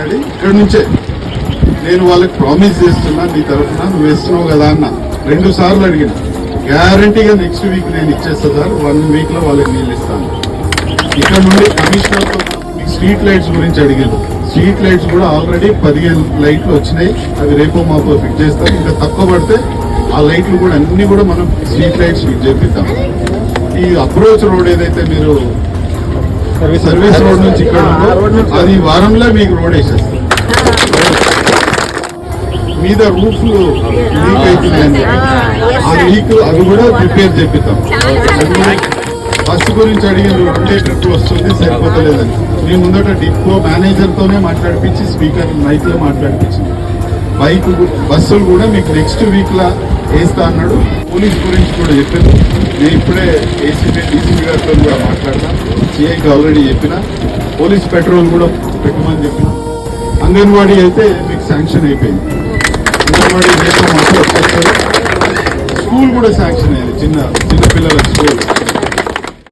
ఇక్కడ నుంచే నేను వాళ్ళకి ప్రామిస్ చేస్తున్నా, నీ తరఫున నువ్వు వేస్తున్నావు కదా అన్న 2 సార్లు అడిగిన. గ్యారంటీగా నెక్స్ట్ వీక్ నేను ఇచ్చేస్తా సార్, 1 వీక్ లో వాళ్ళకి నీళ్ళు ఇస్తాను. ఇక్కడ నుండి కమిషనర్ తో మీకు స్ట్రీట్ లైట్స్ గురించి అడిగాను. స్ట్రీట్ లైట్స్ కూడా ఆల్రెడీ 15 లైట్లు వచ్చినాయి. అవి రేపో మాపో ఫిక్స్ చేస్తాం. ఇంకా తక్కువ పడితే ఆ లైట్లు కూడా అన్ని కూడా మనం స్ట్రీట్ లైట్స్ ఫిక్స్ చేపిద్దాం. ఈ అప్రోచ్ రోడ్ ఏదైతే మీరు సర్వీస్ రోడ్ నుంచి ఇక్కడ అది వారంలో మీకు రోడ్ వేసేస్తారు. మీద రూఫ్ లీక్ అవుతున్నాయండి, ఆ లీక్ అవి కూడా రిపేర్ చేపిద్దాం. బస్సు గురించి అడిగారు, ఒకటే ట్రిప్ వస్తుంది సరిపోతలేదని. మీ ముందట డిపో మేనేజర్ తోనే మాట్లాడిపించి స్పీకర్ మైక్ లో మాట్లాడిపించింది. బస్సులు కూడా మీకు నెక్స్ట్ వీక్ లా వేస్తా అన్నాడు. పోలీస్ గురించి కూడా చెప్పాను. నేను ఇప్పుడే ఏసీపీ డీసీపీ గారితో కూడా మాట్లాడతాను. సిఐకి ఆల్రెడీ చెప్పిన. పోలీస్ పెట్రోల్ కూడా పెట్టమని చెప్పిన. అంగన్వాడీ అయితే మీకు శాంక్షన్ అయిపోయింది. అంగన్వాడీ రేపు మాకు వచ్చేస్తారు. స్కూల్ కూడా శాంక్షన్ అయింది, చిన్న పిల్లల స్కూల్.